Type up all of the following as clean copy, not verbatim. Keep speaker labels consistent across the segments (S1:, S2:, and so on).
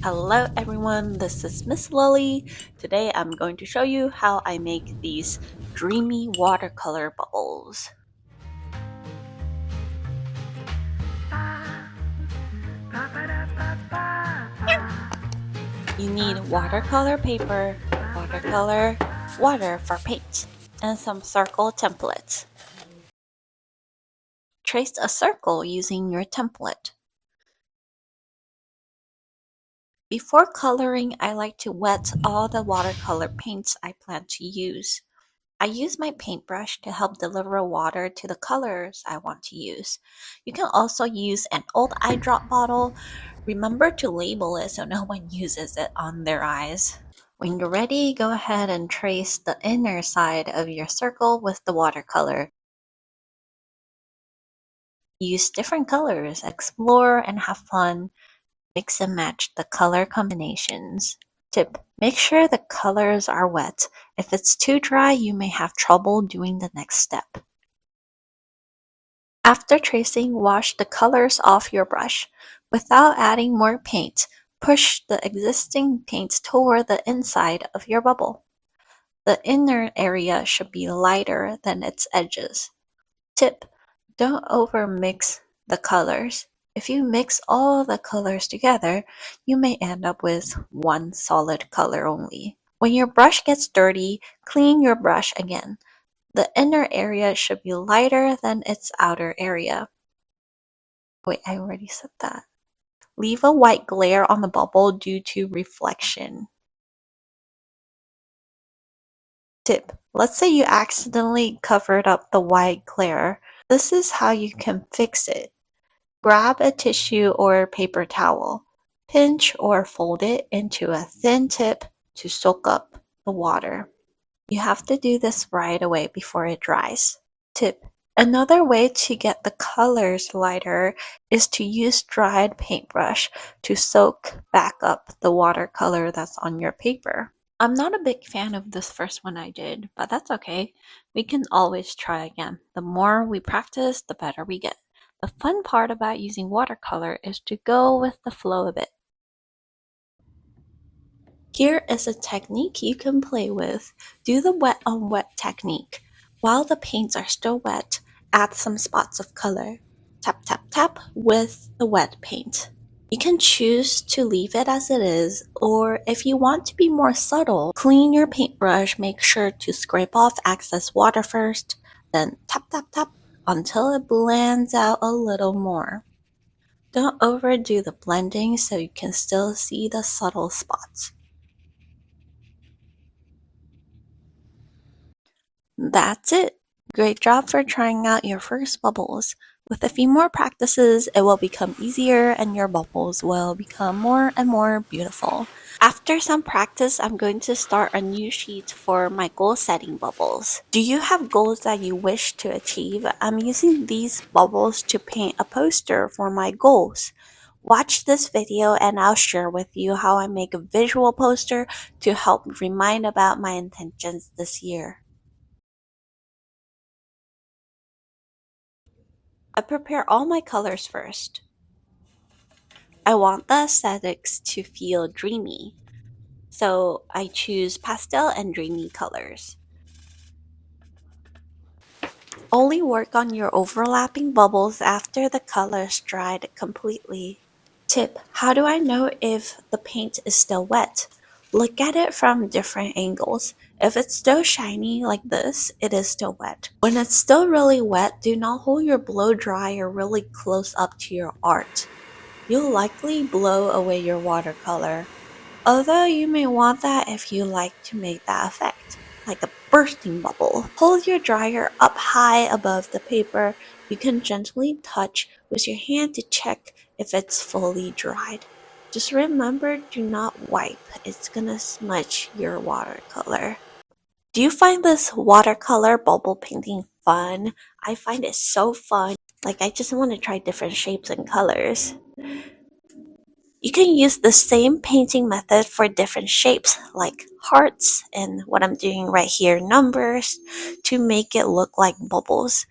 S1: Hello everyone, this is Miss Lily. Today I'm going to show you how I make these dreamy watercolor bubbles. You need watercolor paper, watercolor, water for paint, and some circle templates. Trace a circle using your template. Before coloring, I like to wet all the watercolor paints I plan to use. I use my paintbrush to help deliver water to the colors I want to use. You can also use an old eye drop bottle. Remember to label it so no one uses it on their eyes. When you're ready, go ahead and trace the inner side of your circle with the watercolor. Use different colors, explore and have fun. Mix and match the color combinations. Tip: make sure the colors are wet. If it's too dry, you may have trouble doing the next step. After tracing, wash the colors off your brush. Without adding more paint, push the existing paint toward the inside of your bubble. The inner area should be lighter than its edges. Tip: don't over-mix the colors. If you mix all the colors together, you may end up with one solid color only. When your brush gets dirty, clean your brush again. The inner area should be lighter than its outer area. Wait, I already said that. Leave a white glare on the bubble due to reflection. Tip: let's say you accidentally covered up the white glare. This is how you can fix it. Grab a tissue or paper towel. Pinch or fold it into a thin tip to soak up the water. You have to do this right away before it dries. Tip: another way to get the colors lighter is to use dried paintbrush to soak back up the watercolor that's on your paper. I'm not a big fan of this first one I did, but that's okay. We can always try again. The more we practice, the better we get. The fun part about using watercolor is to go with the flow a bit. Here is a technique you can play with. Do the wet on wet technique. While the paints are still wet, add some spots of color. Tap tap tap with the wet paint. You can choose to leave it as it is, or if you want to be more subtle, clean your paintbrush, make sure to scrape off excess water first, then tap tap tap until it blends out a little more. Don't overdo the blending so you can still see the subtle spots. That's it! Great job for trying out your first bubbles. With a few more practices, it will become easier and your bubbles will become more and more beautiful. After some practice, I'm going to start a new sheet for my goal setting bubbles. Do you have goals that you wish to achieve? I'm using these bubbles to paint a poster for my goals. Watch this video and I'll share with you how I make a visual poster to help remind about my intentions this year. I prepare all my colors first. I want the aesthetics to feel dreamy, so I choose pastel and dreamy colors. Only work on your overlapping bubbles after the colors dried completely. Tip: how do I know if the paint is still wet? Look at it from different angles. If it's still shiny like this, it is still wet. When it's still really wet, do not hold your blow dryer really close up to your art. You'll likely blow away your watercolor, although you may want that if you like to make that effect, like a bursting bubble. Hold your dryer up high above the paper. You can gently touch with your hand to check if it's fully dried. Just remember, do not wipe, it's gonna smudge your watercolor. Do you find this watercolor bubble painting fun? I find it so fun. Like, I just want to try different shapes and colors. You can use the same painting method for different shapes like hearts and what I'm doing right here, numbers, to make it look like bubbles.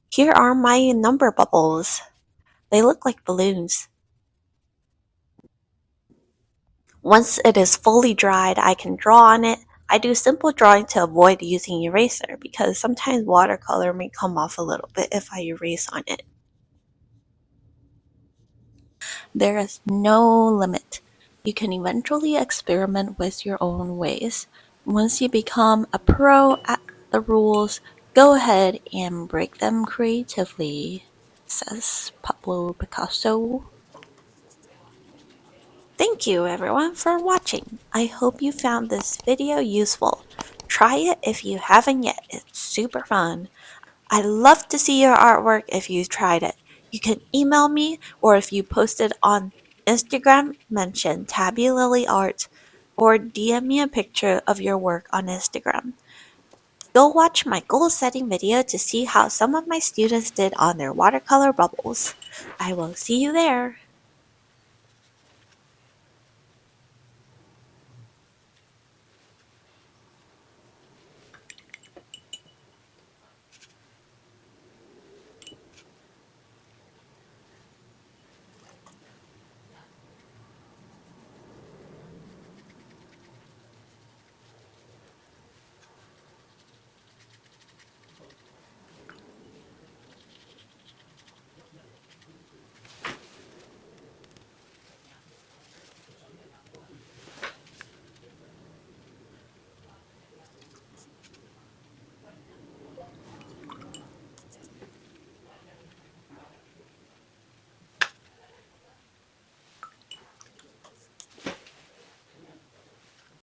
S1: Here are my number bubbles. They look like balloons. Once it is fully dried, I can draw on it. I do simple drawing to avoid using eraser because sometimes watercolor may come off a little bit if I erase on it. There is no limit. You can eventually experiment with your own ways. Once you become a pro at the rules, go ahead and break them creatively, says Pablo Picasso. Thank you everyone for watching. I hope you found this video useful. Try it if you haven't yet. It's super fun. I'd love to see your artwork if you tried it. You can email me or if you posted on Instagram, mention Tabby Lily Art or DM me a picture of your work on Instagram. Go watch my goal setting video to see how some of my students did on their watercolor bubbles. I will see you there.